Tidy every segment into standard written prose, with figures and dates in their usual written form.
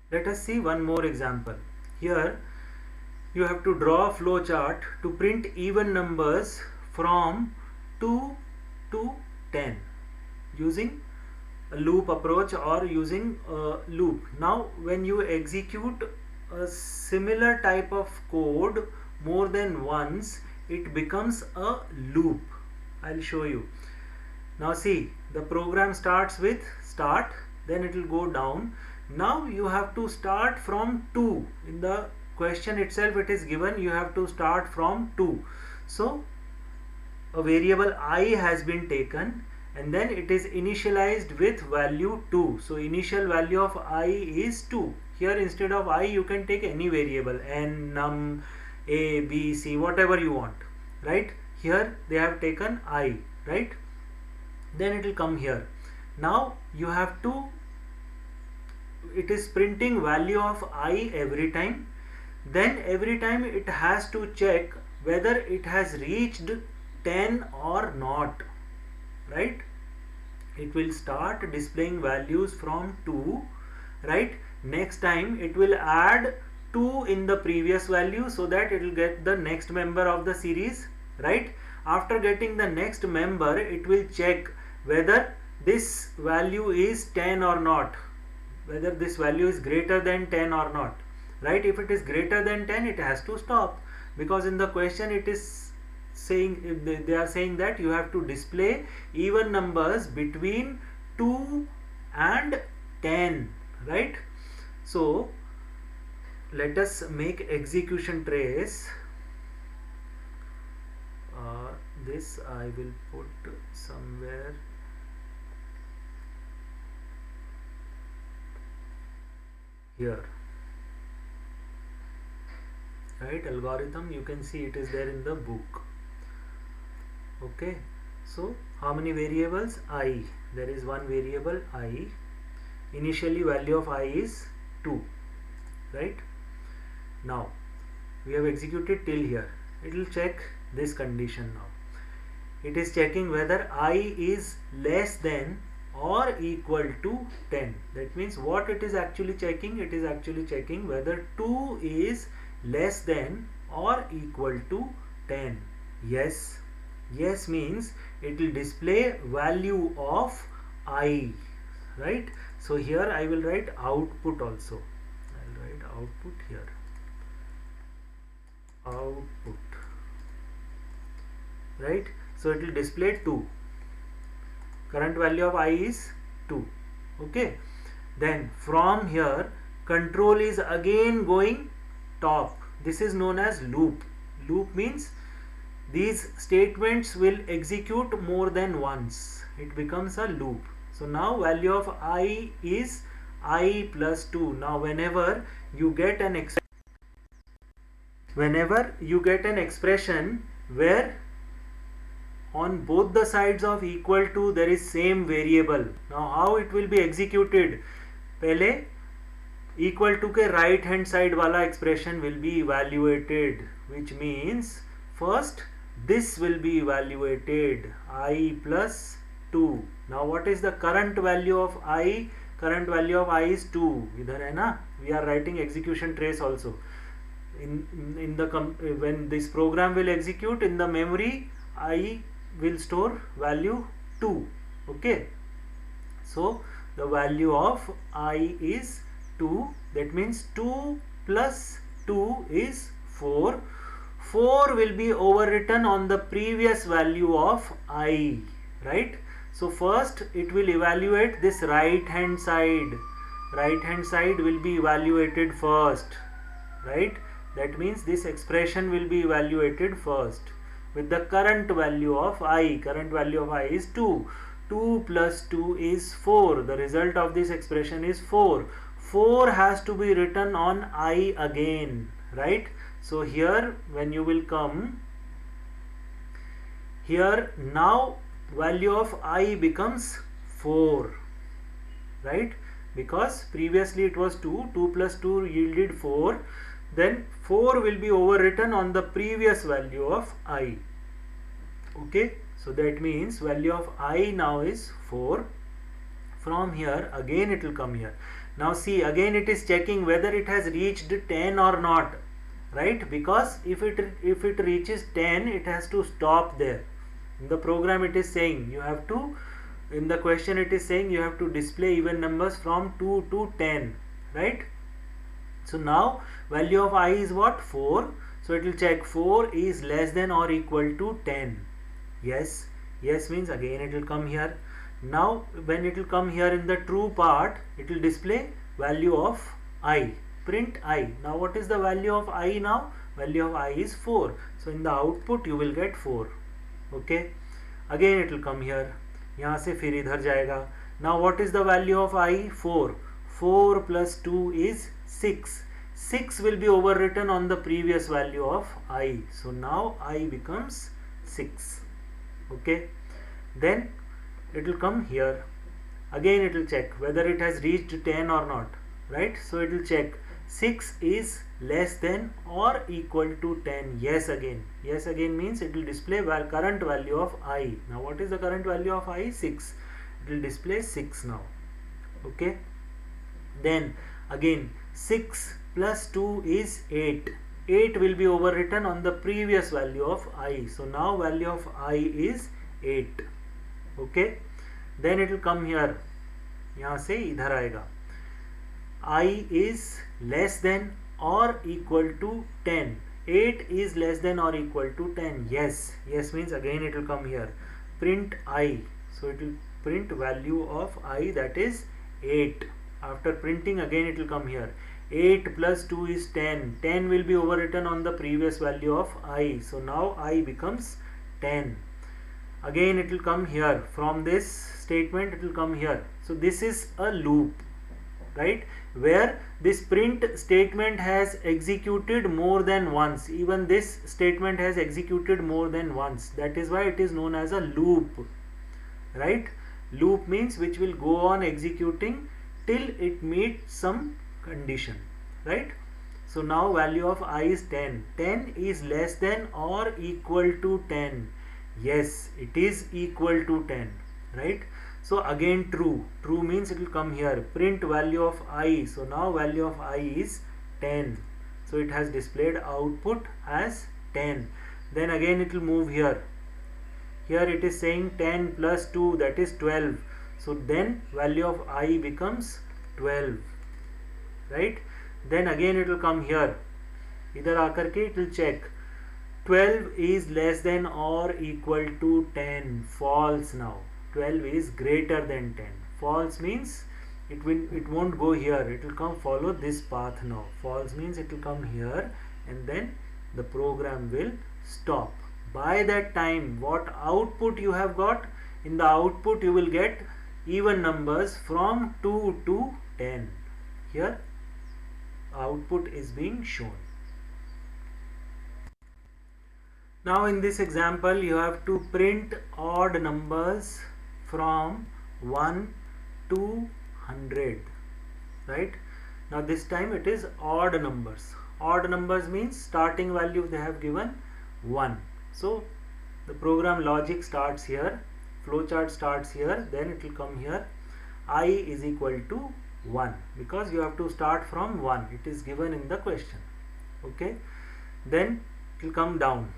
Let us see one more example. Here you have to draw a flow chart to print even numbers from 2 to 10 using a loop approach or using a loop. Now when you execute a similar type of code more than once, it becomes a loop. I'll show you. Now see, the program starts with start, then it will go down. Now you have to start from 2. In the question itself it is given you have to start from 2. So a variable I has been taken and then it is initialized with value 2. So initial value of I is 2. Here instead of I you can take any variable, n, num, a, b, c, whatever you want, right? Here they have taken I, right? Then it will come here. Now you have to, it is printing value of I every time. Then every time it has to check whether it has reached 10 or not, right? It will start displaying values from 2, right? Next time it will add 2 in the previous value so that it will get the next member of the series, right? After getting the next member, it will check whether this value is 10 or not, whether this value is greater than 10 or not, right? If it is greater than 10, it has to stop, because in the question it is saying, they are saying that you have to display even numbers between 2 and 10, right? So let us make execution trace. This I will put somewhere here, right? Algorithm, you can see it is there in the book. Okay, so how many variables? I, there is one variable I. Initially value of I is 2, right? Now we have executed till here. It will check this condition. Now it is checking whether I is less than or equal to 10. That means what it is actually checking? It is actually checking whether 2 is less than or equal to 10. Yes. Yes means it will display value of I, right? So here I will write output also. I will write output here. Output, right? So it will display 2. Current value of I is 2. Okay. Then from here control is again going top. This is known as loop. Loop means these statements will execute more than once. It becomes a loop. So now value of I is I plus 2. Now whenever you get an expression where on both the sides of equal to there is same variable, now how it will be executed? पहले equal to के right hand side वाला expression will be evaluated, which means first this will be evaluated, I plus 2. Now what is the current value of I? Current value of I is 2. इधर है ना? We are writing execution trace also. In the when this program will execute, in the memory I will store value 2. Okay. So the value of I is 2. That means 2 plus 2 is 4. 4 will be overwritten on the previous value of I, right? So first it will evaluate this right hand side. Right hand side will be evaluated first, right? That means this expression will be evaluated first with the current value of I. Current value of I is 2. 2 plus 2 is 4. The result of this expression is 4. 4 has to be written on I again, right? So here when you will come here, now value of I becomes 4, right? Because previously it was 2. 2 plus 2 yielded 4. Then 4 will be overwritten on the previous value of I. Okay, so that means value of I now is 4. from here, again it will come here. Now see, again it is checking whether it has reached 10 or not, right? Because if it reaches 10, it has to stop there. In the program it is saying you have to, in the question it is saying you have to display even numbers from 2 to 10, right? So now value of I is what? 4. So it will check 4 is less than or equal to 10. Yes. Yes means again it will come here. Now when it will come here in the true part, it will display value of I. Print I. Now what is the value of I now? Value of I is 4. So in the output you will get 4. Okay. Again it will come here. यहाँ से फिर इधर जाएगा. Now what is the value of I? 4. 4 plus 2 is 6. 6 will be overwritten on the previous value of I. So now I becomes 6. Okay. Then it will come here. Again it will check whether it has reached 10 or not, right? So it will check 6 is less than or equal to 10. Yes again. Yes again means it will display current value of I. Now what is the current value of I? 6. It will display 6 now. Okay. Then again 6 plus 2 is 8. 8 will be overwritten on the previous value of I. So now value of I is 8. Okay. Then it will come here. यहाँ से इधर आएगा. I is less than or equal to 10. 8 is less than or equal to 10. Yes. Yes means again it will come here. Print I. So it will print value of I, that is 8. After printing, again it will come here. 8 plus 2 is 10. 10 will be overwritten on the previous value of I. So now I becomes 10. Again it will come here. From this statement it will come here. So this is a loop, right, where this print statement has executed more than once. Even this statement has executed more than once. That is why it is known as a loop, right? Loop means which will go on executing till it meets some condition, right? So now value of I is 10. 10 is less than or equal to 10. Yes, it is equal to 10, right? So again true. True means it will come here. Print value of I. So now value of I is 10. So it has displayed output as 10. Then again it will move here. Here it is saying 10 plus 2, that is 12. So then value of I becomes 12, right? Then again it will come here. इधर आकर के it will check 12 is less than or equal to 10. False now. 12 is greater than 10. False means it won't go here. It will come follow this path now. False means it will come here and then the program will stop. By that time, what output you have got? In the output you will get even numbers from 2 to 10. Here output is being shown. Now in this example you have to print odd numbers from 1 to 100, right? Now this time it is odd numbers. Odd numbers means starting value they have given 1. So the program logic starts here, flowchart starts here, then it will come here. I is equal to 1 because you have to start from 1. It is given in the question. Okay. Then it will come down.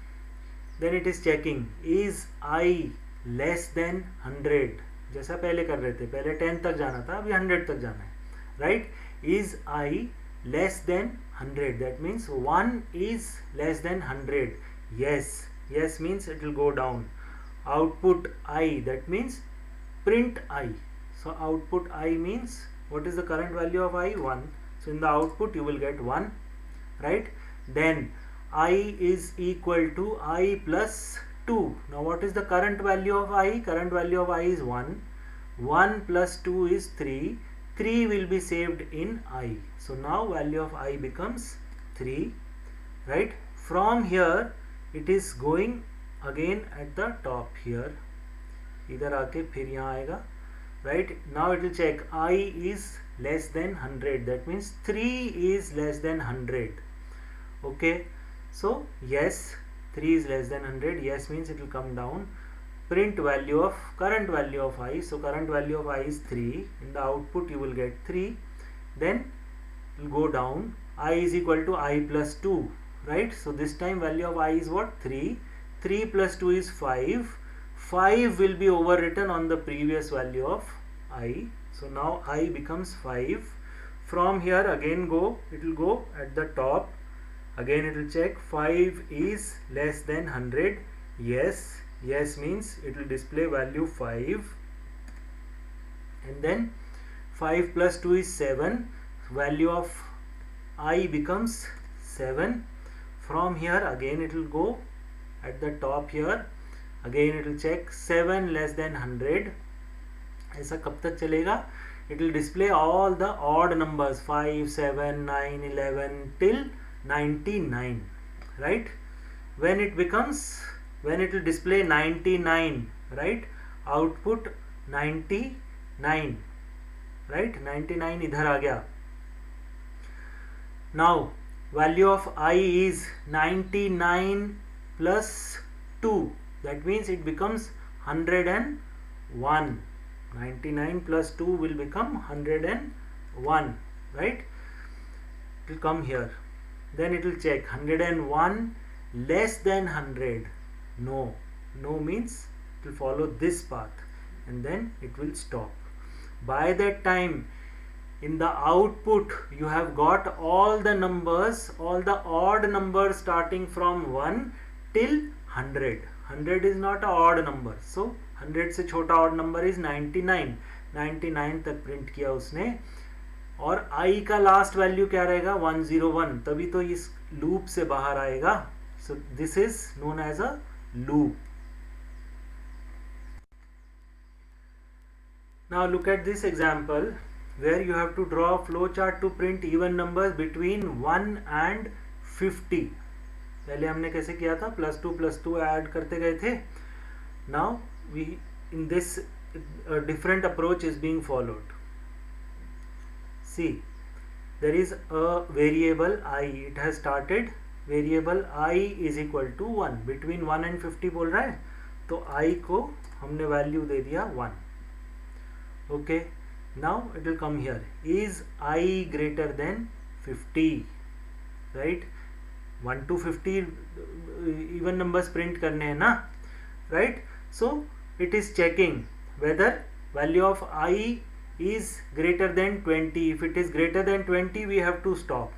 Then it is checking is I less than 100. जैसा पहले कर रहे थे, पहले 10 तक जाना था, अभी 100 तक जाना है, right? Is I less than 100? That means 1 is less than 100. Yes. Yes means it will go down. Output I, that means print I. So output I means what is the current value of I? 1. So in the output you will get 1, right? Then I is equal to I plus 2. Now what is the current value of I? Current value of I is 1. 1 plus 2 is 3. 3 will be saved in I. So now value of I becomes 3, right? From here it is going again at the top here. इधर आके फिर यहाँ आएगा, right? Now it will check I is less than 100. That means 3 is less than 100. Okay. So yes, 3 is less than 100. Yes means it will come down. print value of current value of I. So current value of I is 3. In the output you will get 3. Then it will go down. I is equal to I plus 2, right? So this time value of I is what? 3. 3 plus 2 is 5. 5 will be overwritten on the previous value of I. So now I becomes 5. From here again it will go at the top. Again it will check 5 is less than 100. Yes. Yes means it will display value 5. And then 5 plus 2 is 7. Value of I becomes 7. From here again it will go at the top here. Again it will check 7 less than 100. ऐसा कब तक चलेगा? It will display all the odd numbers 5, 7, 9, 11 till 99, right? When it will display 99, right? Output 99, right? 99 इधर आ गया. Now value of I is 99 plus 2. That means it becomes 101. 99 plus 2 will become 101, right? It will come here. Then it will check 101 less than 100. No means it will follow this path and then it will stop. By that time in the output you have got all the numbers, all the odd numbers starting from 1 till 100. 100 is not an odd number, so 100 से छोटा odd number is 99. 99 तक print किया उसने. और I का last value क्या रहेगा? 101. तभी तो इस लूप से बाहर आएगा. So this is known as a loop. Now look at this example where you have to draw a flow chart to print even numbers between 1 and 50. पहले हमने कैसे किया था? +2 ऐड करते गए थे. Now in this a different approach is being followed. See, there is a variable I. It has started. Variable I is equal to 1. Between 1 and 50 बोल रहा है, तो I को हमने वैल्यू दे दिया 1. Okay. Now it will come here. Is I greater than 50? Right? 1 to 50 even numbers print करने हैं ना, right? So it is checking whether value of I is greater than 20. If it is greater than 20, we have to stop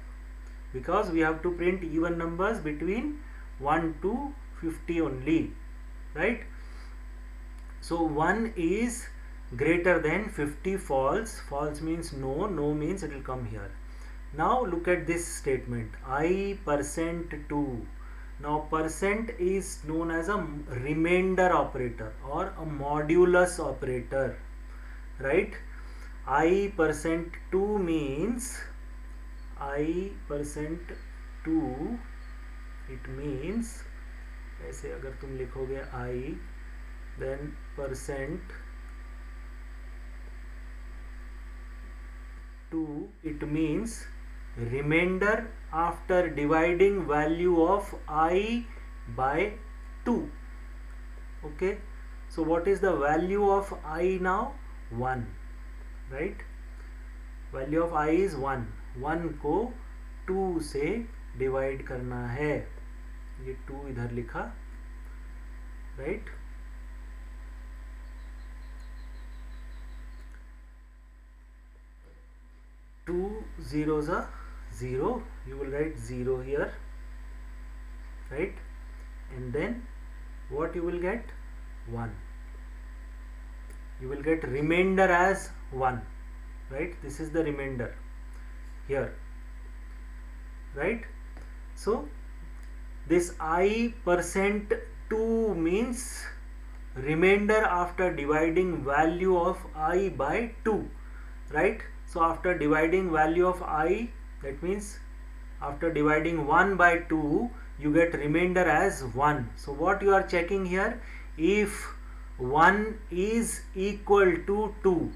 because we have to print even numbers between 1 to 50 only, right? So 1 is greater than 50, false. False means no. No means it will come here. Now look at this statement, I%2. Now percent is known as a remainder operator or a modulus operator, right? I%2 means I%2, it means ऐसे अगर तुम लिखोगे I, then %2, it means remainder after dividing value of I by 2. Okay, so what is the value of I now? 1, right? Value of I is 1. 1 को 2 से divide करना है. ये 2 इधर लिखा, right? Two zeros are 0. You will write 0 here, right? And then what you will get? 1. You will get remainder as 1, right? This is the remainder here, right? So this I%2 means remainder after dividing value of I by 2, right? So after dividing value of I, that means after dividing 1 by 2, you get remainder as 1. So what you are checking here? If 1 is equal to 2,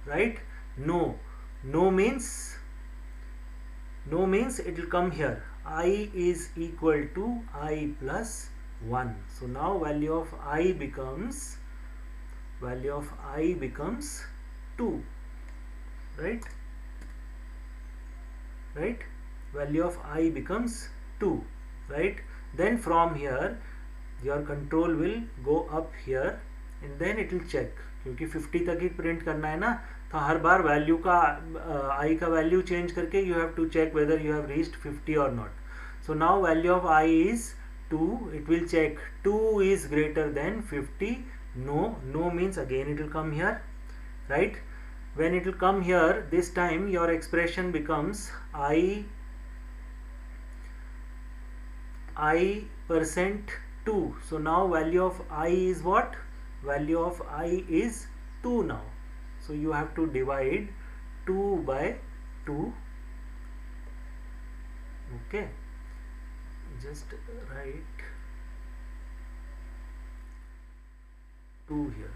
right? No means it will come here. I is equal to I plus 1. So now value of I becomes 2, right? Value of I becomes 2, right? Then from here your control will go up here and then it will check, क्योंकि 50 तक ही print करना है ना, तो हर बार value का I का value change करके you have to check whether you have reached 50 or not. So now value of I is 2. It will check 2 is greater than 50. No means again it will come here, right? When it will come here, this time your expression becomes I percent 2. So now value of I is what? Value of I is 2 now. So you have to divide 2 by 2. Okay, just write 2 here.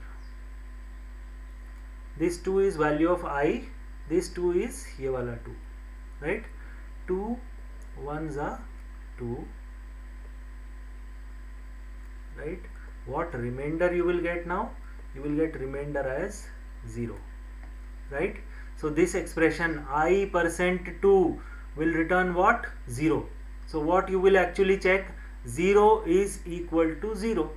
This 2 is value of I, this 2 is ये वाला 2, right? 2 ones are 2, right? What remainder you will get now? You will get remainder as 0, right? So this expression I percent 2 will return what? 0. So what you will actually check? 0 is equal to 0,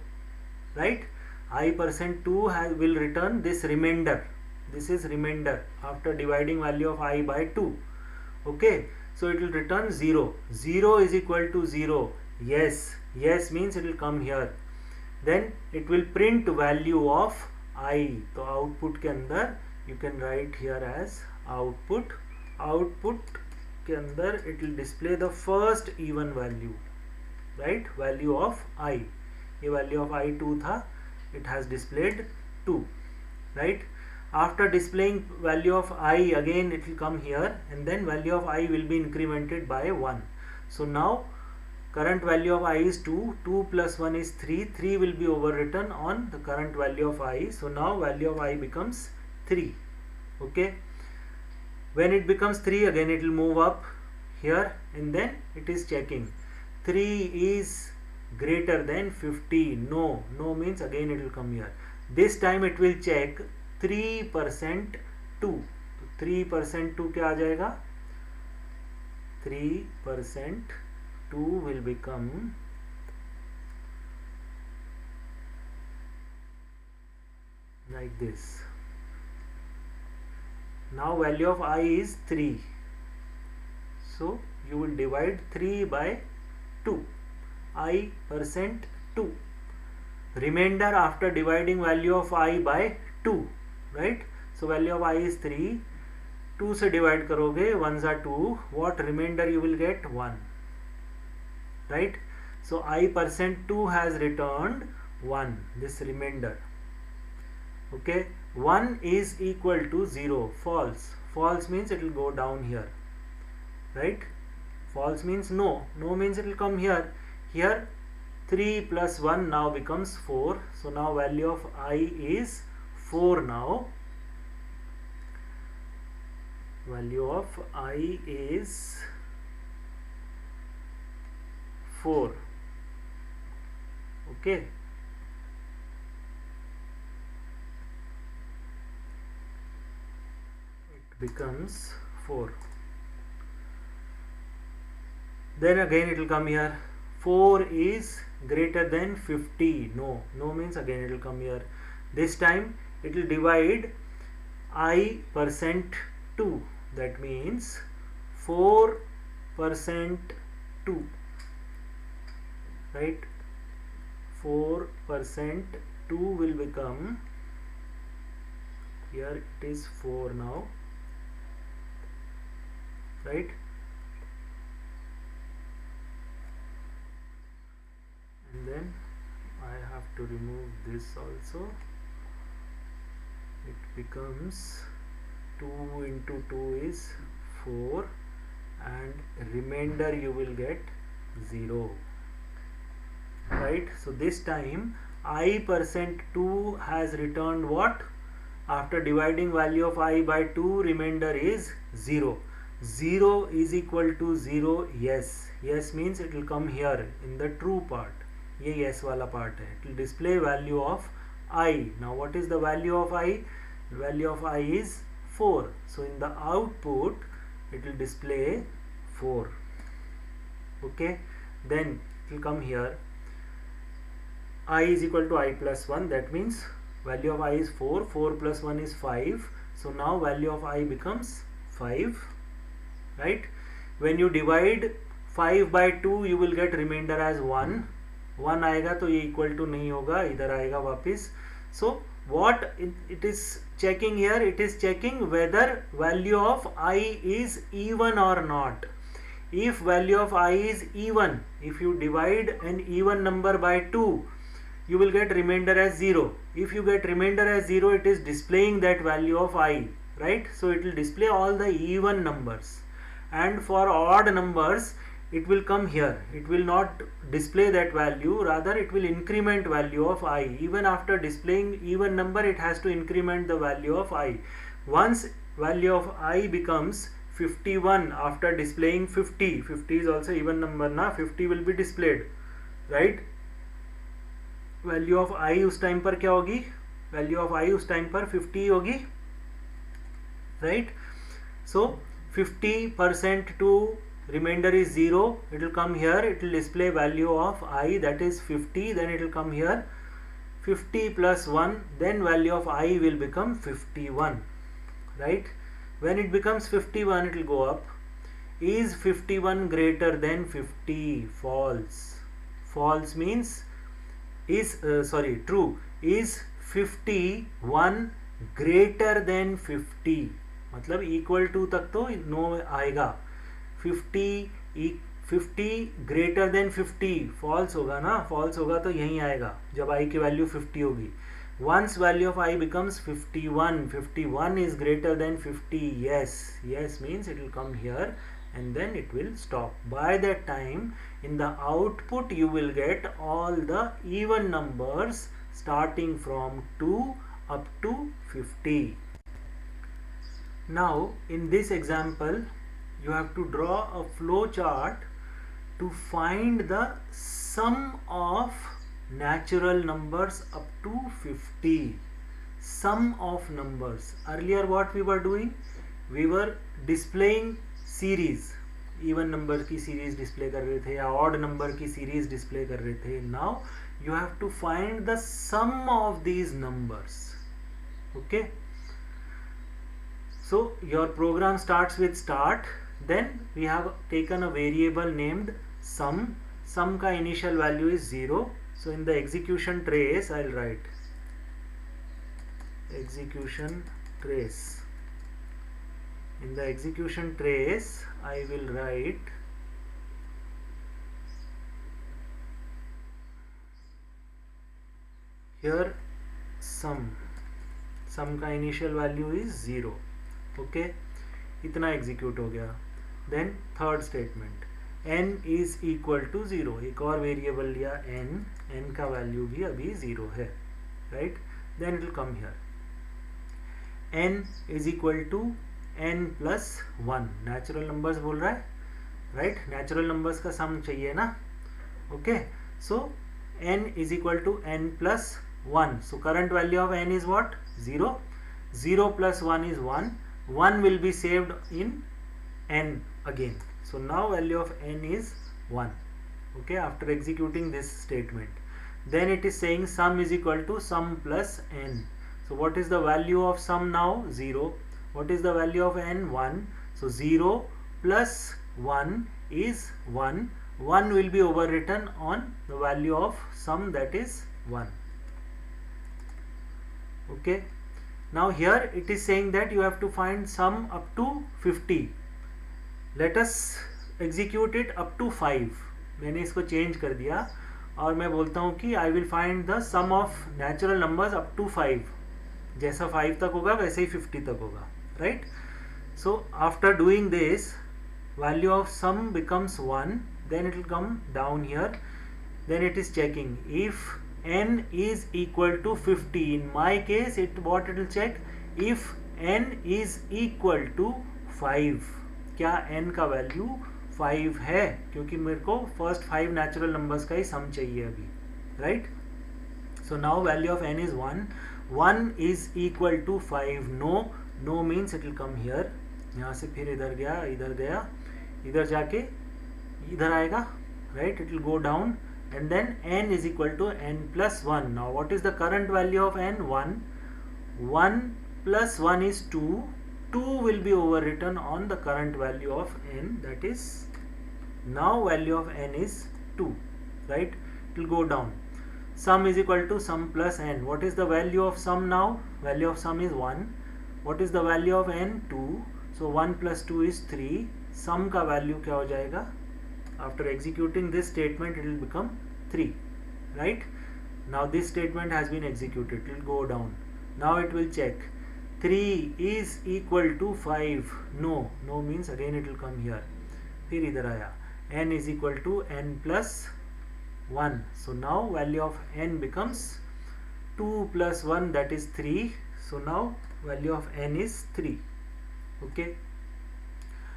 right? I percent 2 will return this remainder. This is remainder after dividing value of I by 2. Okay, so it will return 0. 0 is equal to 0. Yes means it will come here. Then it will print value of I. तो output के अंदर you can write here as output. Output के अंदर it will display the first even value, right? Value of I. ये value of I 2 था. It has displayed 2, right? After displaying value of I, again it will come here and then value of I will be incremented by 1. So now current value of I is 2, 2 plus 1 is 3, 3 will be overwritten on the current value of I. So now value of I becomes 3, okay? When it becomes 3, again it will move up here and then it is checking 3 is greater than 50. No means again it will come here. This time it will check 3% 2. 3% 2 क्या आ जाएगा? 3% 2 will become like this. Now value of I is 3. So you will divide 3 by 2. I percent 2. Remainder after dividing value of I by 2, right? So value of I is 3. 2 से divide करोगे, 1s are 2. What remainder you will get? 1, right? So I percent 2 has returned 1, this remainder. Okay, 1 is equal to 0. False. False means it will go down here, right? False means no. No means it will come here. Here 3 plus 1 now becomes 4. So now value of I is 4 now. Value of I is 4. Okay. It becomes 4. Then again it will come here. 4 is greater than 50. No means again it will come here. This time it will divide I percent 2. That means 4% 2, right? 4% 2 will become, here it is 4 now, right? And then I have to remove this also. It becomes 2 into 2 is 4 and remainder you will get 0, right? So this time I percent 2 has returned what? After dividing value of I by 2, remainder is 0. 0 is equal to 0. Yes means it will come here in the true part. ये s वाला part है. It will display value of I. Now what is the value of I? Value of I is 4. So in the output it will display 4. Okay, then it will come here, I is equal to I plus 1. That means value of I is 4. 4 plus 1 is 5. So now value of I becomes 5, right? When you divide 5 by 2 you will get remainder as 1. 1 आएगा तो ये equal to नहीं होगा, इधर आएगा वापस. So what it is checking here, it is checking whether value of I is even or not. If value of I is even, if you divide an even number by 2, you will get remainder as 0. If you get remainder as 0, it is displaying that value of I, right? So it will display all the even numbers, and for odd numbers it will come here. It will not display that value, rather it will increment value of I. Even after displaying even number, it has to increment the value of I. Once value of I becomes 51 after displaying 50, 50 is also even number na, 50 will be displayed, right? Value of I उस time पर क्या होगी, value of I उस time पर 50 होगी, right? So 50% two remainder is 0, it will come here, it will display value of I, that is 50. Then it will come here 50 plus 1, then value of I will become 51, right? When it becomes 51, it will go up. Is 51 greater than 50? False. False means is true. Is 51 greater than 50? मतलब equal to तक तो no आएगा. 50 greater than 50 false होगा ना, false होगा तो यहीं आएगा जब I की वैल्यू 50 होगी. Once value of I becomes 51, 51 is greater than 50, yes, yes means it will come here and then it will stop. By that time in the output you will get all the even numbers starting from 2 up to 50. Now in this example you have to draw a flow chart to find the sum of natural numbers up to 50. Sum of numbers. Earlier what we were doing? We were displaying series. Even number की series display कर रहे थे या odd number की series display कर रहे थे. Now you have to find the sum of these numbers. Okay. So your program starts with start. Then we have taken a variable named sum. Sum का initial value is 0. So in the execution trace I'll write execution trace. In the execution trace I will write here sum. Sum का initial value is 0. Okay, इतना execute हो गया. Then third statement, n is equal to 0. एक और variable लिया n, n का value भी अभी 0 है, right? Then it will come here, n is equal to n plus 1. Natural numbers बोल रहा है, right? नेचुरल नंबर्स का सम चाहिए ना. Okay, so n is equal to n plus 1. So current value of n is what? 0. 0 plus 1 is 1. 1 will be saved in n again. So now value of n is 1. Okay, after executing this statement, then it is saying sum is equal to sum plus n. So what is the value of sum now? 0. What is the value of n? 1. So 0 plus 1 is 1. 1 will be overwritten on the value of sum, that is 1. Okay, now here it is saying that you have to find sum up to 50. Let us execute it up to 5. मैंने इसको change कर दिया और मैं बोलता हूँ कि I will find the sum of natural numbers up to 5. जैसा 5 तक होगा वैसे ही 50 तक होगा, right? So after doing this, value of sum becomes 1. Then it will come down here. Then it is checking if n is equal to 50. In my case, what it will check? If n is equal to 5. क्या n का value 5 है? क्योंकि मेरे को first 5 natural numbers का ही सम चाहिए अभी. right? So now value of n is 1. 1 is equal to 5. No means it will come here. यहाँ से फिर इधर गया, इधर जाके इधर आएगा, right? It will go down and then n is equal to n plus 1. Now what is the current value of n? 1. 1 plus 1 is 2. 2 will be overwritten on the current value of n, that is now value of n is 2, right? It will go down. Sum is equal to sum plus n. What is the value of sum now? Value of sum is 1. What is the value of n? 2. So 1 plus 2 is 3. Sum का value क्या हो जाएगा? After executing this statement, it will become 3, right? Now this statement has been executed. It will go down. Now it will check. 3 is equal to 5. No means again it will come here. फिर इधर आया. N is equal to n plus 1. So now value of n becomes 2 plus 1, that is 3. So now value of n is 3. Okay.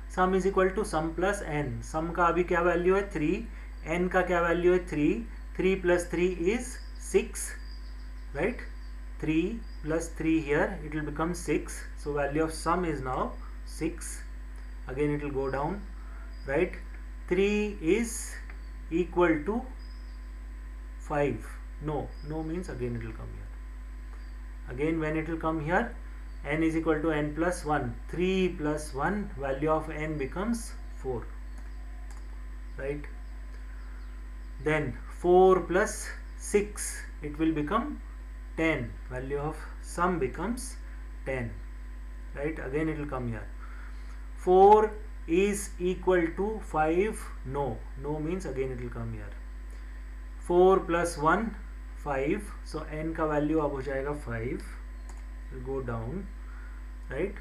Sum is equal to sum plus n. Sum का अभी क्या value है? 3. n का क्या value है? 3. 3 plus 3 is 6, right? 3 plus 3 here, it will become 6. So value of sum is now 6. Again it will go down, right? 3 is equal to 5. No means again it will come here. Again when it will come here, n is equal to n plus 1. 3 plus 1, value of n becomes 4, right? Then 4 plus 6, it will become 10. Value of sum becomes 10, right? Again it will come here. 4 is equal to 5. No means again it will come here. 4 plus 1, 5. So n का value अब हो जाएगा 5. It will go down, right?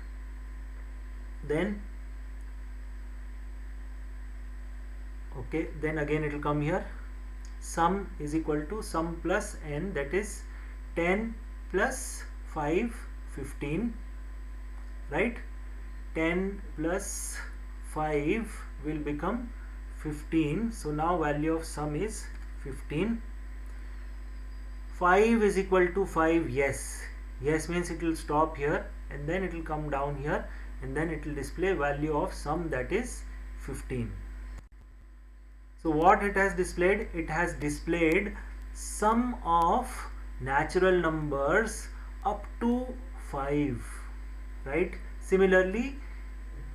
Then okay, then again it will come here. Sum is equal to sum plus n, that is 10 plus 5, 15, right? 10 plus 5 will become 15. So now value of sum is 15. 5 is equal to 5. Yes means it will stop here and then it will come down here and then it will display value of sum, that is 15. So what it has displayed? It has displayed sum of natural numbers up to 5, right? Similarly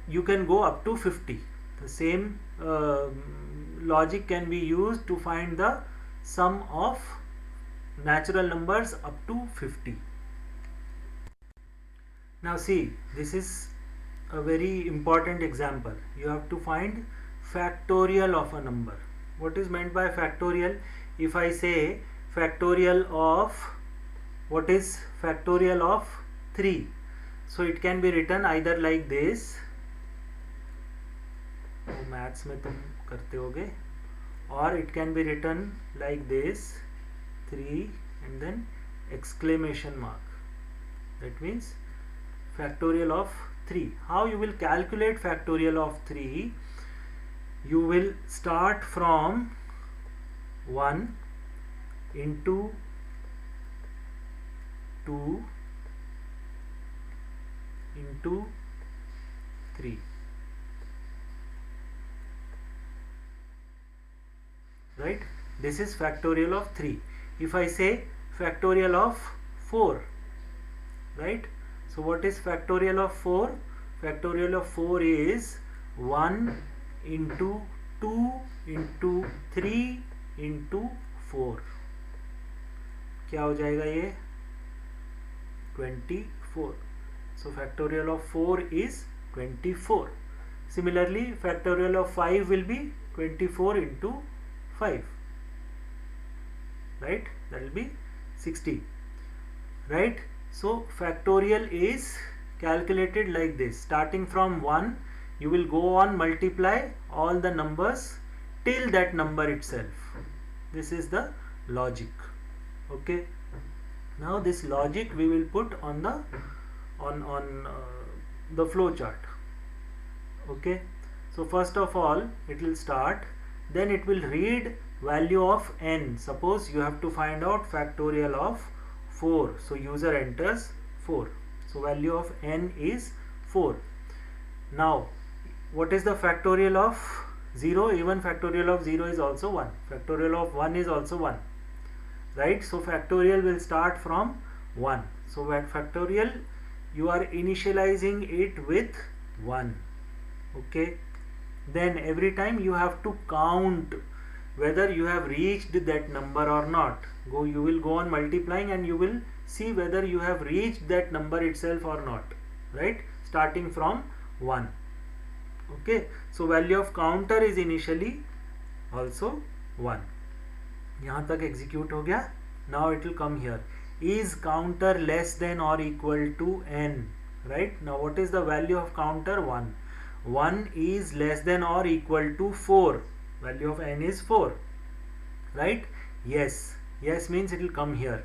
you can go up to 50. The same logic can be used to find the sum of natural numbers up to 50. Now see, this is a very important example. You have to find factorial of a number. What is meant by factorial? If I say factorial of, what is factorial of 3? So it can be written either like this, maths में तुम करते होगे, or it can be written like this, 3 and then exclamation mark. That means factorial of 3. How you will calculate factorial of 3? You will start from 1 into 2 into 3. Right? This is factorial of 3. If I say factorial of 4, right? So what is factorial of 4? Factorial of 4 is 1 into 2 into 3 into 4. क्या हो जाएगा ये? 24. So factorial of 4 is 24. Similarly, factorial of 5 will be 24 into 5. Right? That will be 60. Right? So factorial is calculated like this. Starting from 1, you will go on multiply all the numbers till that number itself. This is the logic. Okay. Now this logic we will put on the flow chart. Okay. So first of all it will start, then it will read value of n. Suppose you have to find out factorial of 4, so user enters 4. So value of n is 4. Now what is the factorial of 0? Even factorial of 0 is also 1. Factorial of 1 is also 1, right? So factorial will start from 1. So factorial, you are initializing it with 1. Okay, then every time you have to count whether you have reached that number or not. You will go on multiplying and you will see whether you have reached that number itself or not, right? Starting from 1. Okay, so value of counter is initially also 1. यहाँ तक execute हो गया. Now it will come here. Is counter less than or equal to n? Right? Now what is the value of counter? 1. 1 is less than or equal to 4. Value of n is 4. Right? Yes. Yes means it will come here.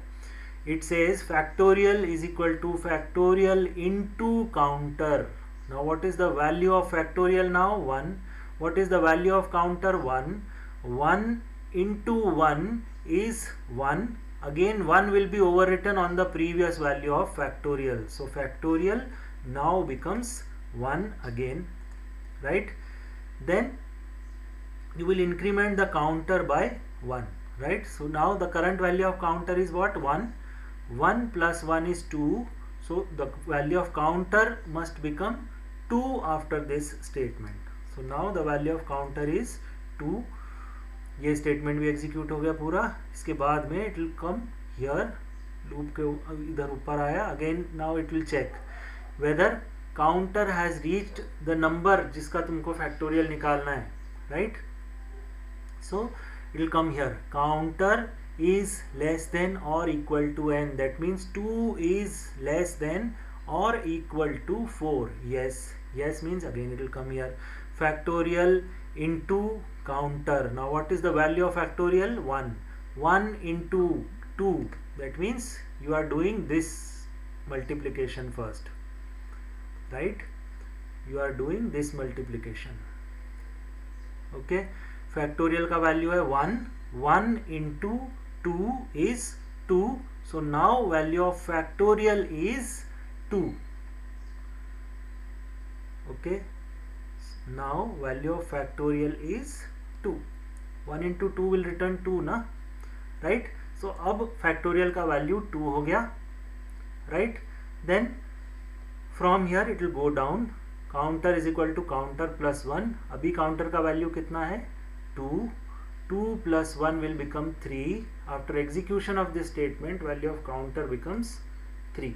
It says factorial is equal to factorial into counter. Now what is the value of factorial now? 1. What is the value of counter? 1. 1 into 1 is 1. Again 1 will be overwritten on the previous value of factorial. So factorial now becomes 1 again, right? Then you will increment the counter by 1, right? So now the current value of counter is what? 1. 1 plus 1 is 2. So the value of counter must become 2 after this statement. So now the value of counter is 2. ये statement भी execute हो गया पूरा. इसके बाद में it will come here, loop के इधर ऊपर आया. Again now it will check whether counter has reached the number जिसका तुमको फैक्टोरियल निकालना है, right? So it will come here counter is less than or equal to n. That means 2 is less than or equal to 4. Yes. Yes means again it will come here. Factorial into counter. Now what is the value of factorial? 1. 1 into 2. That means you are doing this multiplication first, right? You are doing this multiplication. Okay. Factorial का value है 1. 1 into 2 is 2. So now value of factorial is 2. Okay. Now value of factorial is 2. 1 into 2 will return 2 ना, right? So अब factorial का value 2 हो गया, right? Then from here it will go down. Counter is equal to counter plus 1. अभी counter का value कितना है? 2. 2 plus 1 will become 3. After execution of this statement, value of counter becomes 3.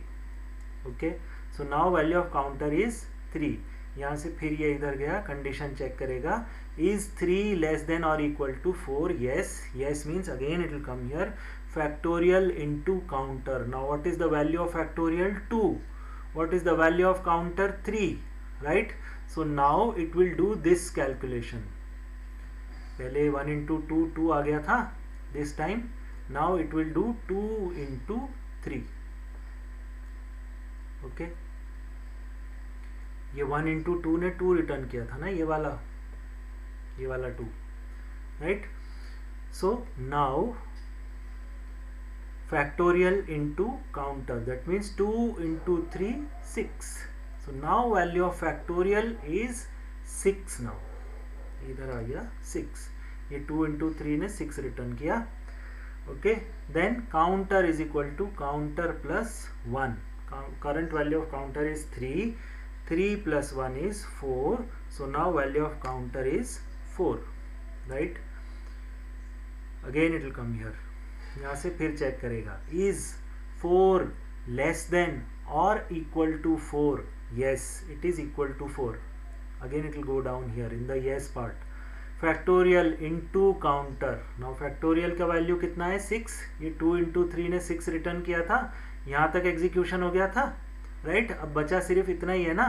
Okay. So now value of counter is 3. यहाँ से फिर ये इधर गया, condition check करेगा. Is 3 less than or equal to 4? Yes. Yes means again it will come here. Factorial into counter. Now what is the value of factorial? 2. What is the value of counter? 3. Right. So now it will do this calculation. पहले 1 into 2 2 आ गया था. This time now it will do 2 into 3. Okay. ये 1 into 2 ने 2 return किया था ना, ये वाला 2, right? So now factorial into counter, that means 2 into 3 6. So now value of factorial is 6 now. इधर आ गया 6. ये 2 into 3 ने 6 रिटर्न किया. Okay. Then counter is equal to counter plus 1. Current value of counter is 3. 3 plus 1 is 4. So now value of counter is 4, right? Again it will come here. यहाँ से फिर check करेगा. Is 4 less than or equal to 4? Yes, it is equal to 4. Again it will go down here in the yes part. Factorial into counter. Now factorial का value कितना है? 6. ये 2 into 3 ने 6 return किया था. यहाँ तक एग्जीक्यूशन हो गया था, राइट? अब बचा सिर्फ इतना ही है ना,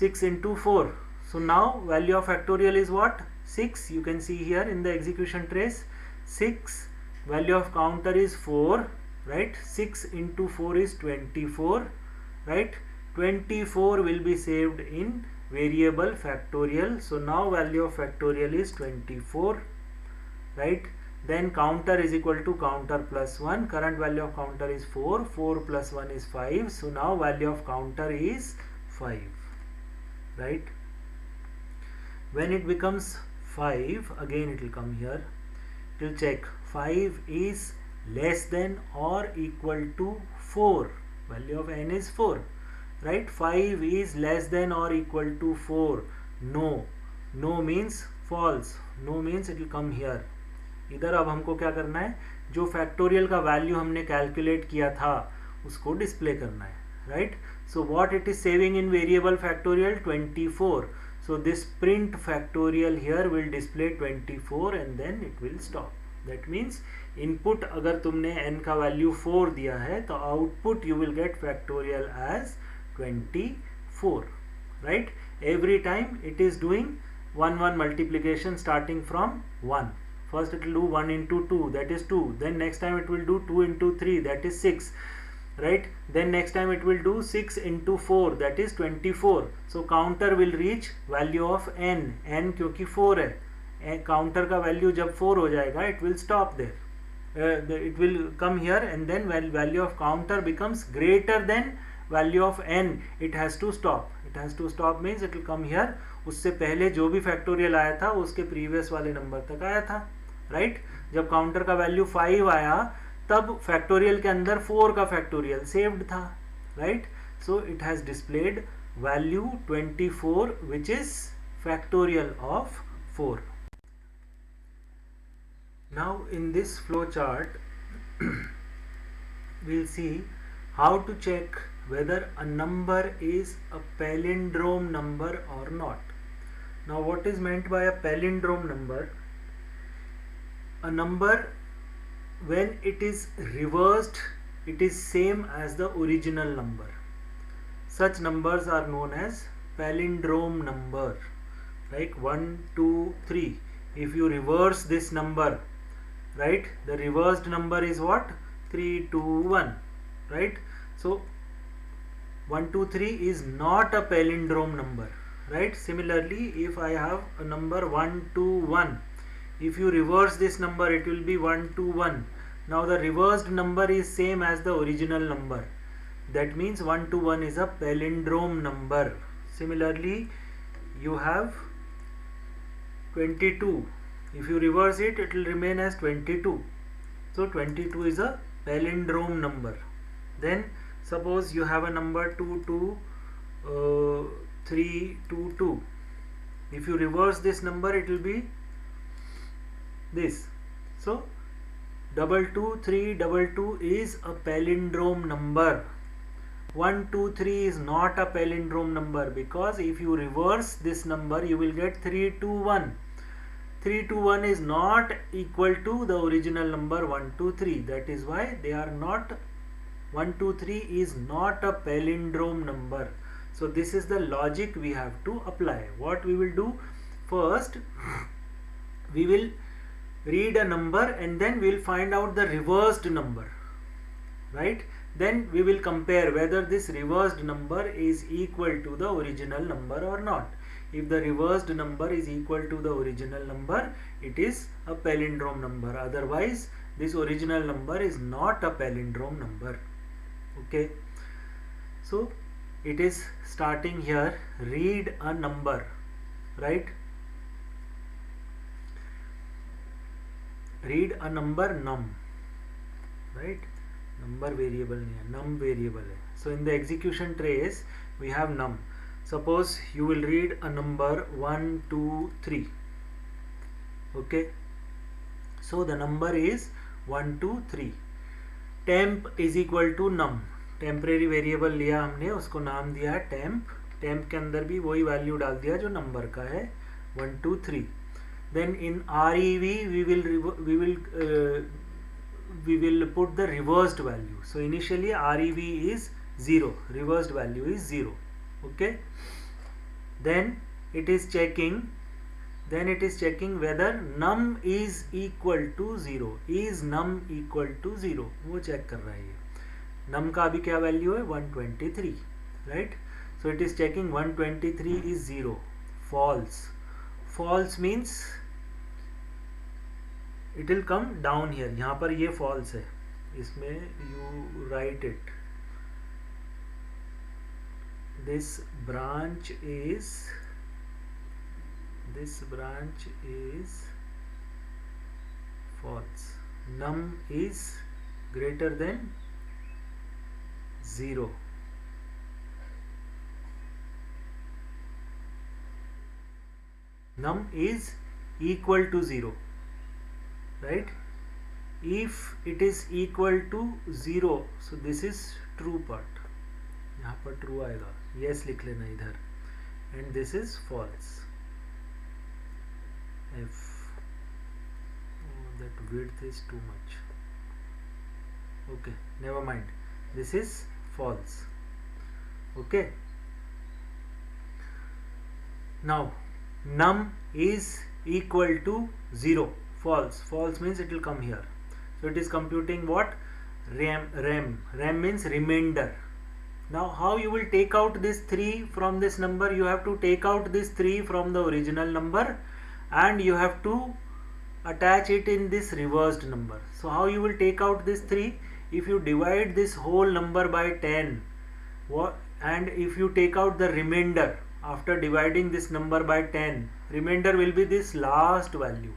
6 into 4. So now value of factorial is what? 6. You can see here in the execution trace 6. Value of counter is 4, right? 6 into 4 is 24, right? 24 will be saved in variable factorial. So now value of factorial is 24, right? Then counter is equal to counter plus 1. Current value of counter is 4. 4 plus 1 is 5. So now value of counter is 5, right? When it becomes 5, again it will come here. It will check 5 is less than or equal to 4. Value of n is 4, right? 5 is less than or equal to 4. No. No means false. No means it will come here. इधर अब हमको क्या करना है, जो factorial का value हमने calculate किया था उसको डिस्प्ले करना है, right? So what it is saving in variable factorial 24. So this print factorial here will display 24 and then it will stop. That means input अगर तुमने n का वैल्यू 4 दिया है तो output you will get factorial as 24, right? Every time it is doing 1 multiplication starting from 1. First it will do 1 into 2, that is 2. Then next time it will do 2 into 3, that is 6. Right? Then next time it will do 6 into 4, that is 24. So counter will reach value of n. n क्योंकि 4 है, counter का value जब 4 हो जाएगा it will stop there. It will come here and then value of counter becomes greater than value of n. It has to stop. It has to stop means it will come here. उससे पहले जो भी factorial आया था उसके previous वाले number तक आया था, राइट? जब काउंटर का वैल्यू 5 आया तब फैक्टोरियल के अंदर 4 का फैक्टोरियल सेव्ड था, right? So it has displayed value 24 which is factorial of 4. Now in this flow chart we'll see how to check whether a number is a palindrome number or not. Now what is meant by a palindrome number? A number when it is reversed it is same as the original number. Such numbers are known as palindrome number, like 1 2 3. If you reverse this number, right, the reversed number is what? 3 2 1, right? So 1 2 3 is not a palindrome number, right? Similarly, if I have a number 1 2 1, if you reverse this number it will be 1 2 1. Now the reversed number is same as the original number. That means 1 2 1 is a palindrome number. Similarly, you have 22. If you reverse it, it will remain as 22. So 22 is a palindrome number. Then suppose you have a number 2 2 3 2 2. If you reverse this number it will be this. So 2 2 3 2 2 is a palindrome number. 1 2 3 is not a palindrome number because if you reverse this number you will get 3 2 1. 3 2 1 is not equal to the original number 1 2 3. That is why they are not. 1 2 3 is not a palindrome number. So this is the logic we have to apply. What we will do first, we will read a number and then we will find out the reversed number, right? Then we will compare whether this reversed number is equal to the original number or not. If the reversed number is equal to the original number, it is a palindrome number. Otherwise this original number is not a palindrome number. Okay, so it is starting here, read a number, right? Read a number num, right? Number variable नहीं है, num variable है. So in the execution trace we have num. Suppose you will read a number 1 2 3. Okay, so the number is 1 2 3. Temp is equal to num. Temporary variable लिया हमने, उसको नाम दिया है temp. Temp के अंदर भी वही वैल्यू डाल दिया जो नंबर का है 1 2 3. Then in REV we will put the reversed value. So initially REV is 0, reversed value is 0. Okay, then it is checking whether num is equal to 0. Is num equal to 0? वो check कर रहा है ये. num का अभी क्या value है? 123, right? So it is checking 123 is 0. False. False means it will come down here. यहाँ पर ये फॉल्स है, इसमें you right it. this branch is false. Num is greater than 0. Num is equal to 0, right? If it is equal to 0, so this is true part. यहाँ पर true आएगा, yes लिख लेना इधर. And this is false. F. Oh, that width is too much. Okay, never mind. This is false. Okay. Now, num is equal to 0. False. False means it will come here. So it is computing what? Rem. Rem means remainder. Now how you will take out this 3 from this number? You have to take out this 3 from the original number and you have to attach it in this reversed number. So how you will take out this 3? If you divide this whole number by 10 and if you take out the remainder after dividing this number by 10, remainder will be this last value,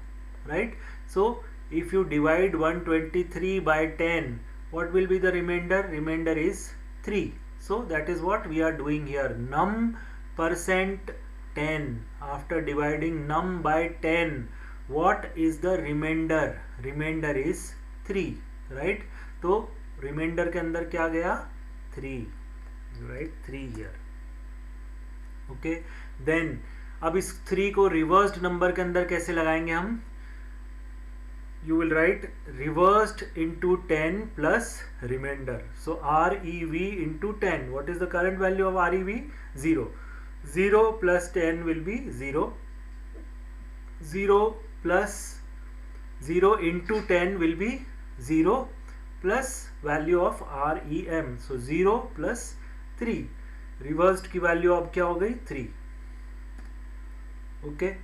right? So if you divide 123 by 10, what will be the remainder? Remainder is 3. So that is what we are doing here. Num percent 10. After dividing num by 10, what is the remainder? Remainder is 3, right? तो remainder के अंदर क्या गया? 3. You write 3 here. Okay. Then अब इस 3 को reversed number के अंदर कैसे लगाएंगे हम? You will write reversed into 10 plus remainder. So REV into 10. What is the current value of REV? 0. 0 plus 10 will be 0. 0 plus 0 into 10 will be 0 plus value of REM. So 0 plus 3. Reversed की value अब क्या हो गई? 3. Okay.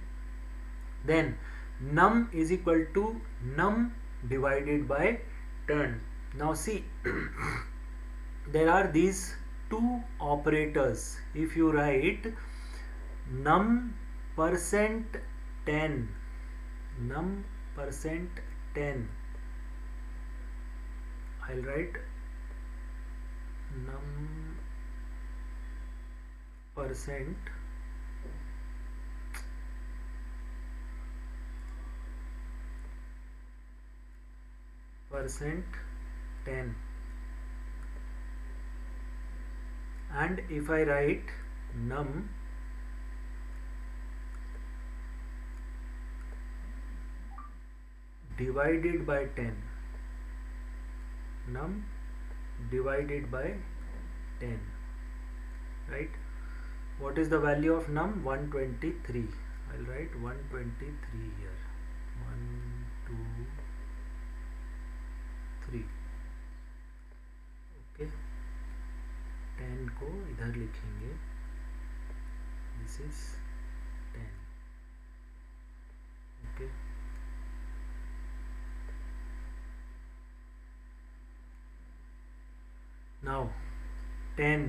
Then num is equal to num divided by 10. Now see, there are these two operators. If you write num percent 10, num percent 10, I'll write num percent percent 10, and if I write num divided by 10, num divided by 10, right? What is the value of num? 123. I'll write 123 here. 1, 2, 3. Okay, 10 को इधर लिखेंगे. This is 10. Okay, now 10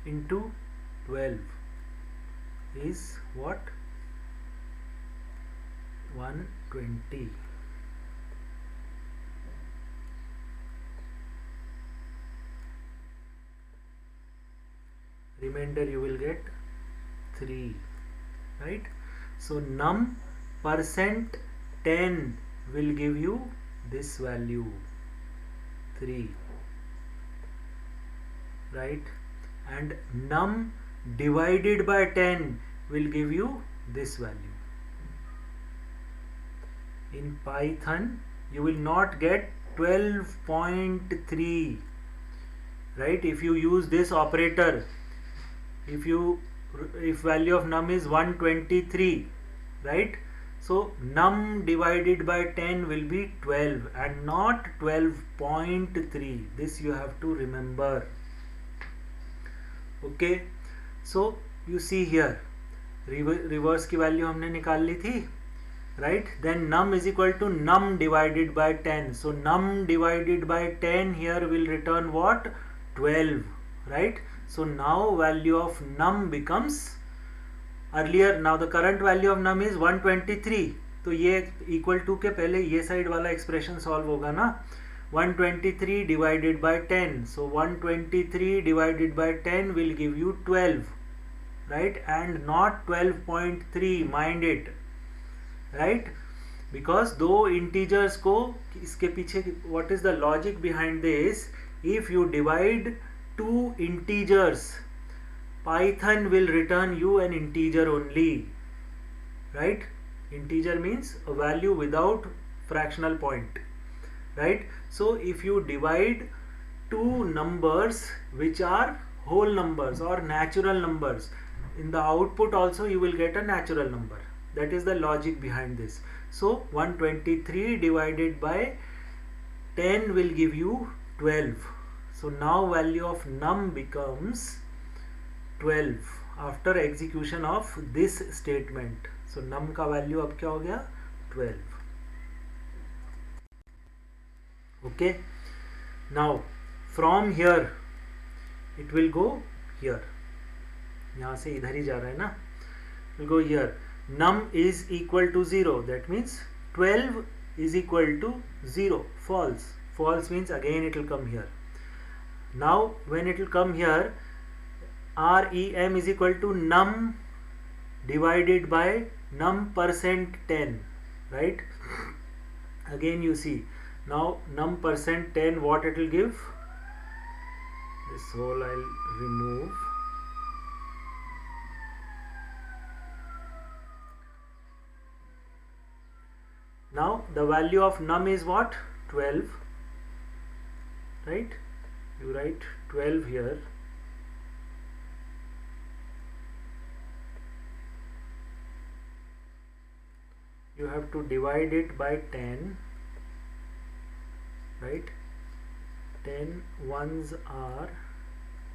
into 12 is what? 120. Remainder you will get 3, right? So num percent 10 will give you this value 3, right? And num divided by 10 will give you this value. In Python you will not get 12.3, right? If you use this operator, if value of num is 123, right? So num divided by 10 will be 12 and not 12.3. This you have to remember. Okay, so you see here reverse की value हमने निकाल ली थी. right? Then num is equal to num divided by 10. So num divided by 10 here will return what? 12, right? So now value of num becomes, earlier, now the current value of num is 123. तो ये equal to के पहले ये side वाला expression solve होगा ना. 123 divided by 10. So 123 divided by 10 will give you 12, right? And not 12.3, mind it, right? Because दो integers को, इसके पीछे what is the logic behind this? If you divide two integers, Python will return you an integer only, right? Integer means a value without fractional point, right? So if you divide two numbers which are whole numbers or natural numbers, in the output also you will get a natural number. That is the logic behind this. So 123 divided by 10 will give you 12. So now value of num becomes 12 after execution of this statement. So num का value अब क्या हो गया? 12. Okay. Now from here it will go here. यहाँ से इधर ही जा रहा है ना? It will go here. Num is equal to 0. That means 12 is equal to 0. False. False means again it will come here. Now when it will come here, REM is equal to num divided by num percent 10, right? Again you see, now num percent 10, what it will give? This whole I'll remove. Now the value of num is what? 12, right? You write 12 here. You have to divide it by 10, right? 10 ones are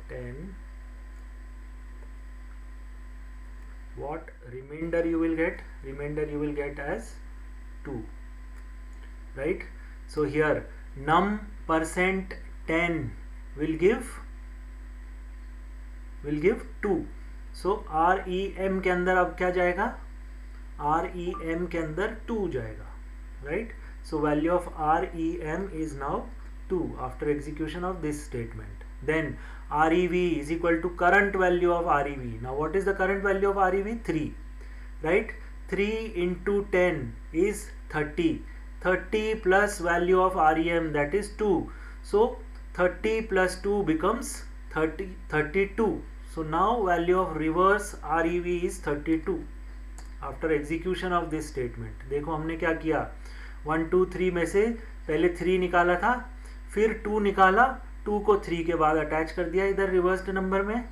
10. What remainder you will get? Remainder you will get as 2, right? So here num percent 10 will give 2. So REM के अंदर अब क्या जाएगा? REM के अंदर 2 जाएगा, right? So value of REM is now 2 after execution of this statement. Then REV is equal to current value of REV. Now what is the current value of REV? 3, right? 3 into 10 is 30. 30 plus value of REM, that is 2. So 30 plus 2 becomes 32. So now value of reverse REV is 32 after execution of this statement. देखो हमने क्या किया, 1 2 3 में से पहले 3 निकाला था, फिर 2 निकाला, 2 को 3 के बाद अटैच कर दिया इधर रिवर्स्ड नंबर में,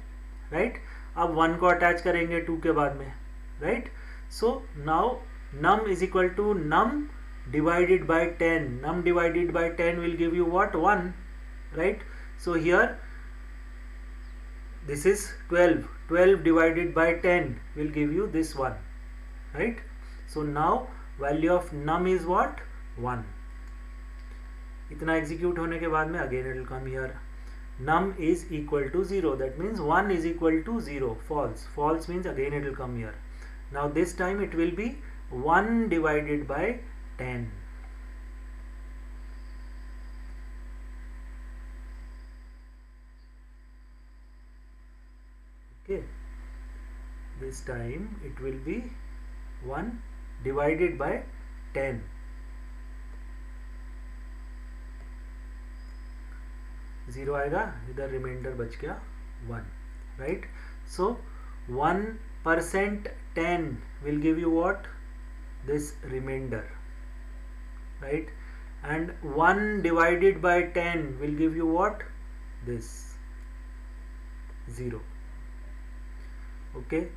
राइट? अब 1 को अटैच करेंगे 2 के बाद में, right? So now num is equal to num divided by 10. Num divided by 10 will give you what? 1, right? So here this is 12. 12 divided by 10 will give you this 1, right? So now value of num is what? 1. इतना execute होने के बाद में again it will come here. Num is equal to 0. That means 1 is equal to 0. False. False means again it will come here. Now this time it will be 1 divided by 10. Okay. This time it will be 1 divided by 10. Zero आएगा, इधर reminder बच गया 1, right? So 1% 10 will give you what? This remainder, right? And 1 divided by 10 will give you what? This 0. Okay.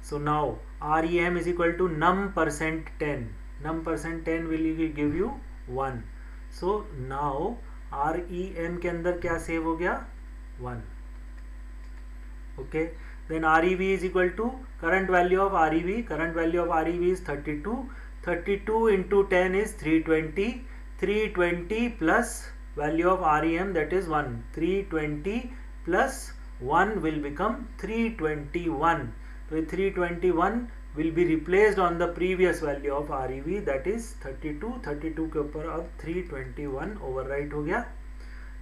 So now REM is equal to num percent 10. Num percent 10 will give you 1. So now REM के अंदर क्या save हो गया? 1. Okay. Then REV is equal to current value of REV. Current value of REV is 32. 32 into 10 is 320. 320 plus value of REM, that is 1. 320 plus 1 will become 321. So 321 will be replaced on the previous value of REV, that is 32. 32 के ऊपर अब 321 overwrite हो गया,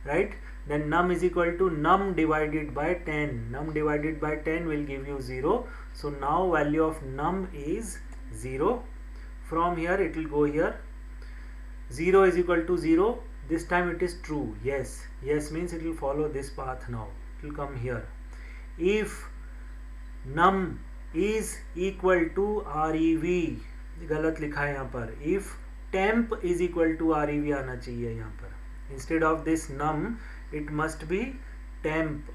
right? Then num is equal to num divided by 10. Num divided by 10 will give you 0. So now value of num is 0. From here it will go here. 0 is equal to 0. This time it is true. Yes. Yes means it will follow this path now. It will come here. If num is equal to REV, गलत लिखा है यहाँ पर. If temp is equal to REV आना चाहिए यहाँ पर. Instead of this num, it must be temp.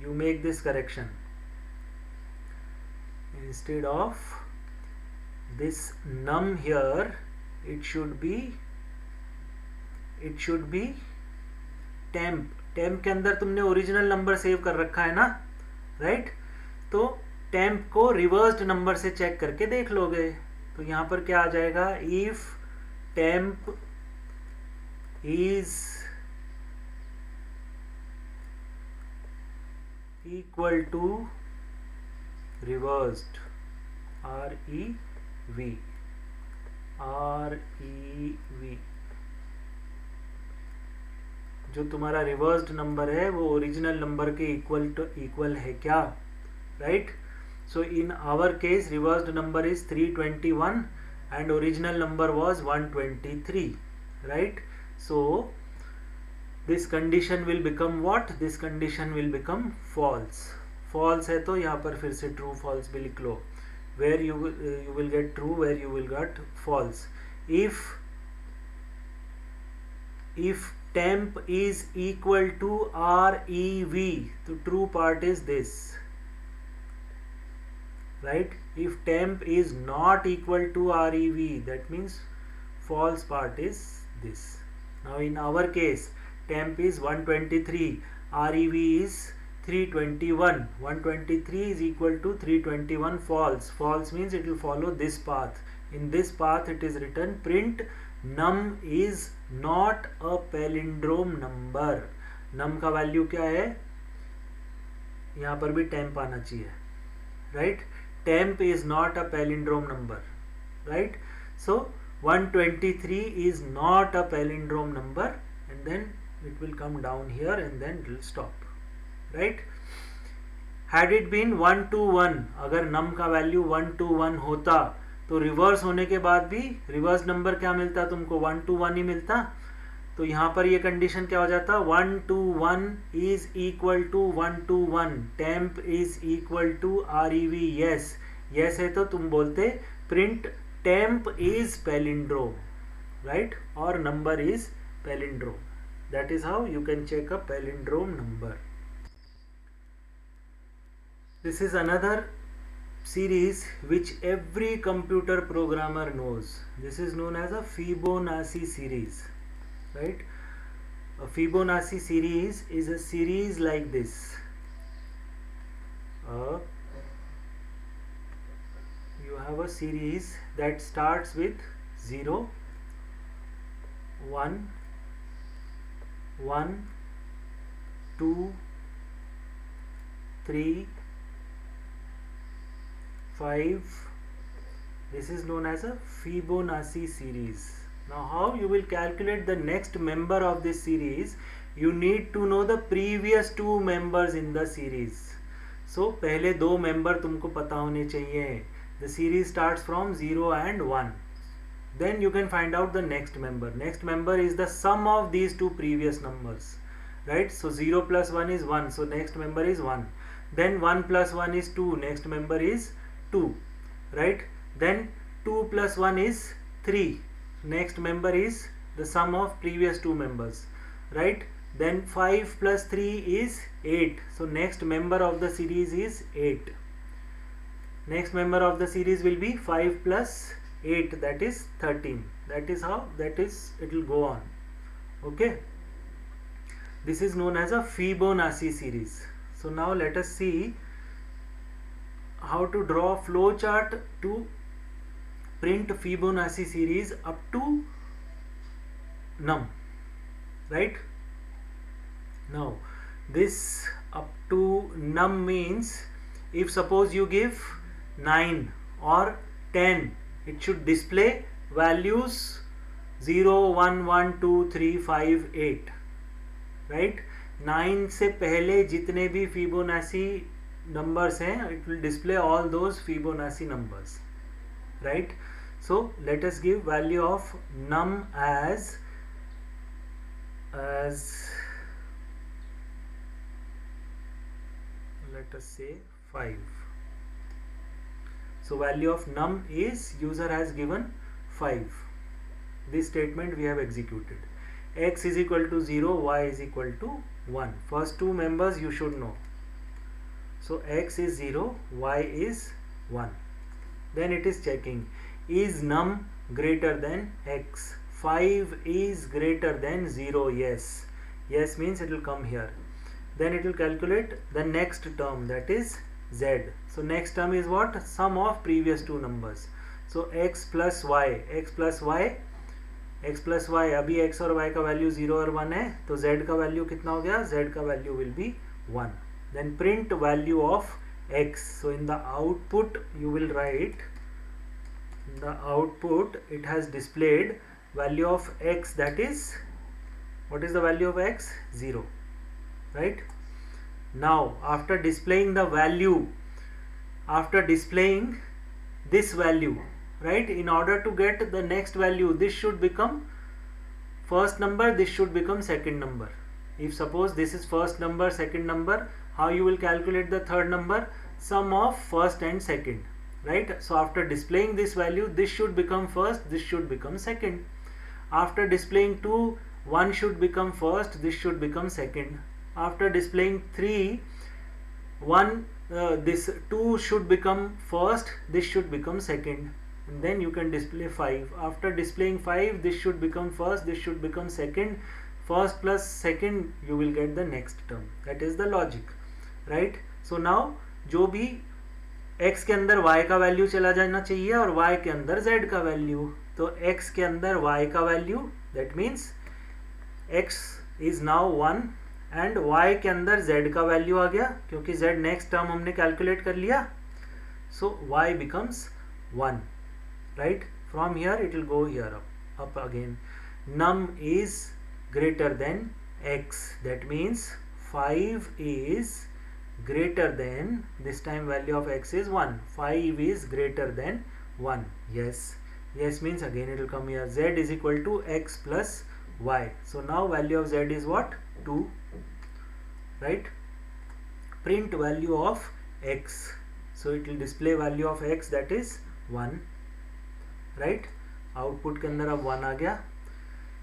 You make this correction. Instead of this num here, it should be temp. temp के अंदर तुमने ओरिजिनल नंबर सेव कर रखा है ना, राइट? तो temp को रिवर्स्ड नंबर से चेक करके देख लोगे. तो यहाँ पर क्या आ जाएगा? If temp is equal to reversed REV. जो तुम्हारा रिवर्स्ड नंबर है वो ओरिजिनल नंबर के इक्वल है क्या, right? So in our case reversed number is 321 and original number was 123, right? So this condition will become what? This condition will become false. False है तो यहाँ पर फिर से true false भी लिख लो. Where you will get true, where you will get false. If temp is equal to REV, the true part is this, right? If temp is not equal to REV, that means false part is this. Now in our case, temp is 123, REV is 321. 123 is equal to 321, false. False means it will follow this path. In this path it is written print num is not a palindrome number. num का value क्या है? यहाँ पर भी temp आना चाहिए, right? temp is not a palindrome number, right? So 123 is not a palindrome number, and then it will come down here and then it will stop, right? Had it been 1 to 1, अगर num का value 1 to 1 होता तो reverse होने के बाद भी reverse number क्या मिलता तुमको? 1 to 1 ही मिलता. तो यहाँ पर ये कंडीशन क्या हो जाता? 1 to 1 is equal to 1 to 1. temp is equal to REV. yes. yes है तो तुम बोलते print temp is palindrome, right? or number is palindrome. That is how you can check a palindrome number. This is another series which every computer programmer knows. This is known as a Fibonacci series, right? A Fibonacci series is a series like this. You have a series that starts with 0, 1, 1, 2, 3, 5. This is known as a Fibonacci series. Now how you will calculate the next member of this series? You need to know the previous two members in the series. So पहले दो member तुमको पता होने चाहिए. The series starts from 0 and 1. Then you can find out the next member. Next member is the sum of these two previous numbers, right? So 0 plus 1 is 1. So next member is 1. Then 1 plus 1 is 2. Next member is 2, right? Then 2 plus 1 is 3. Next member is the sum of previous two members, right? Then 5 plus 3 is 8. So next member of the series is 8. Next member of the series will be 5 plus 8, that is 13. That is how it will go on. Okay, this is known as a Fibonacci series. So now let us see how to draw flow chart to print Fibonacci series up to num, right? Now this up to num means if suppose you give 9 or 10, it should display values 0, 1, 1, 2, 3, 5, 8, right? 9 से पहले जितने भी Fibonacci numbers हैं, it will display all those Fibonacci numbers, right? So let us give value of num as let us say 5. So value of num is, user has given 5. This statement we have executed. X is equal to 0, y is equal to 1. First two members you should know. So x is 0, y is 1. Then it is checking, is num greater than x? 5 is greater than 0, yes. Yes means it will come here. Then it will calculate the next term, that is z. So next term is what? Sum of previous two numbers. So x plus y, अभी x और y का value 0 और 1 है, तो z का value कितना हो गया? z का value will be 1. Then print value of x. So in the output you will write, in the output it has displayed value of x, that is, what is the value of x? 0, right? Now after displaying the value, after displaying this value, right, in order to get the next value, this should become first number, this should become second number. If suppose this is first number, second number, how you will calculate the third number? Sum of first and second, right? So after displaying this value, this should become first, this should become second. After displaying 2, 1 should become first, this should become second. After displaying 3, this 2 should become first, this should become second. And then you can display 5. After displaying 5, this should become first, this should become second. First plus second, you will get the next term. That is the logic, right? So now जो भी x के अंदर y का value चला जाना चाहिए और y के अंदर z का वैल्यू, तो x के अंदर y का value, that means x is now 1 and y के अंदर z का वैल्यू आ गया, क्योंकि z नेक्स्ट टर्म हमने कैलकुलेट कर लिया. So y becomes 1, right? From here it will go here up again. Num is greater than x, that means 5 is greater than, this time value of x is 1, 5 is greater than 1, yes. Yes means again it will come here, z is equal to x plus y. So now value of z is what? 2, right? Print value of x. So it will display value of x, that is 1, right? Output के अंदर अब 1 आ गया.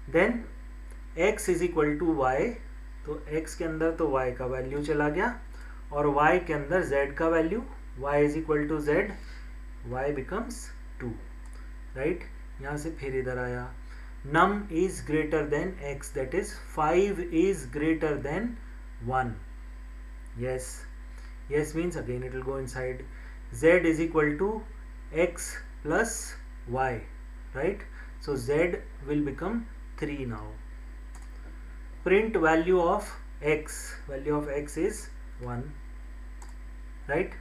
Then x is equal to y, तो x के अंदर तो y का value चला गया और y के अंदर z का value, y is equal to z, y becomes 2, right? यहाँ से फिर इधर आया, num is greater than x, that is 5 is greater than 1, yes. Yes means again it will go inside, z is equal to x plus y, right? So z will become 3 now. Print value of x, value of x is 1, right?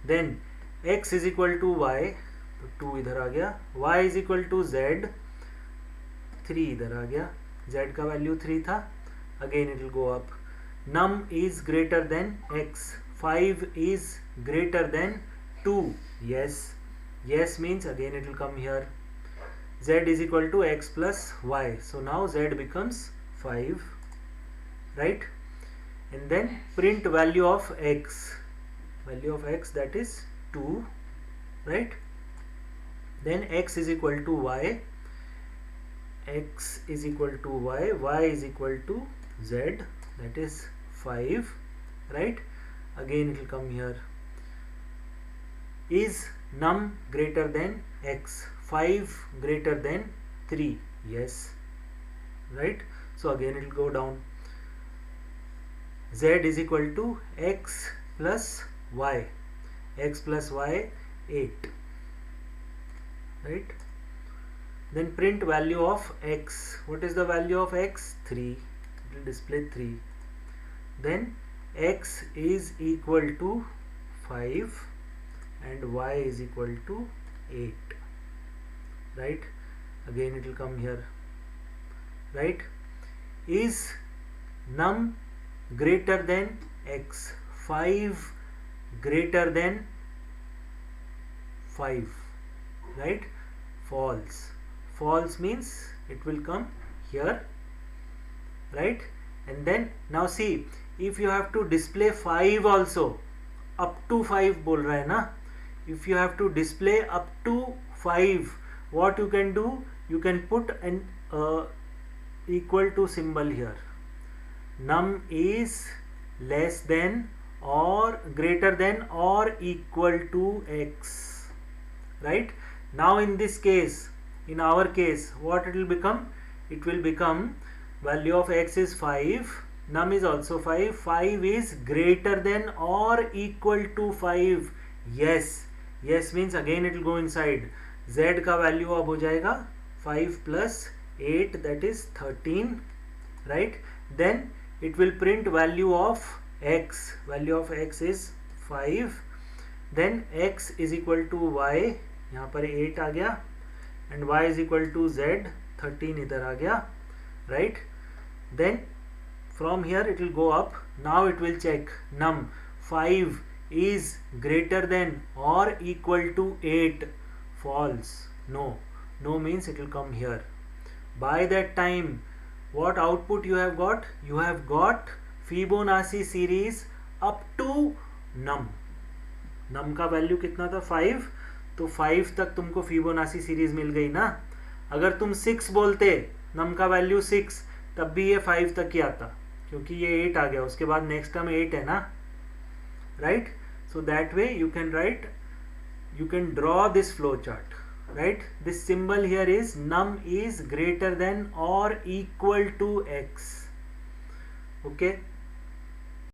Then x is equal to y, तो 2 इधर आ गया, y is equal to z, 3 इधर आ गया, z का value 3 था, again it will go up. Num is greater than x, 5 is greater than 2, yes. Yes means again it will come here, z is equal to x plus y, so now z becomes 5, right? And then print value of x, that is 2, right? Then x is equal to y, x is equal to y, y is equal to z, that is 5, right? Again it will come here, is num greater than x, 5 greater than 3, yes, right? So again it will go down, z is equal to x plus y, 8, right? Then print value of x. What is the value of x? 3. It will display 3. Then x is equal to 5 and y is equal to 8, right? Again it will come here, right? Is num greater than x? 5 greater than 5, right? False. False means it will come here, right? And then now see, if you have to display 5 also, up to 5 बोल रहा है ना, if you have to display up to 5, what you can do, you can put an equal to symbol here. Num is less than or greater than or equal to x, right? Now in this case, in our case, what it will become? It will become value of x is 5, num is also 5, 5 is greater than or equal to 5. Yes, yes means again it will go inside. Z का value अब हो जाएगा 5 plus 8, that is 13, right? Then it will print value of x. Value of x is 5. Then x is equal to y, यहाँ पर 8 आ गया, and y is equal to z, 13 इधर आ गया, right? Then from here it will go up. Now it will check num 5 is greater than or equal to 8. False. No. No means it will come here. By that time, what output you have got? You have got Fibonacci series up to num. Num का value कितना था? 5. तो 5 तक तुमको Fibonacci series मिल गई ना. अगर तुम 6 बोलते, नम का वैल्यू 6, तब भी ये 5 तक ही आता, क्योंकि ये 8 आ गया, उसके बाद नेक्स्ट टर्म 8 है ना, right? So that way you can write, you can draw this flow chart, right? This symbol here is num is greater than or equal to x. Okay.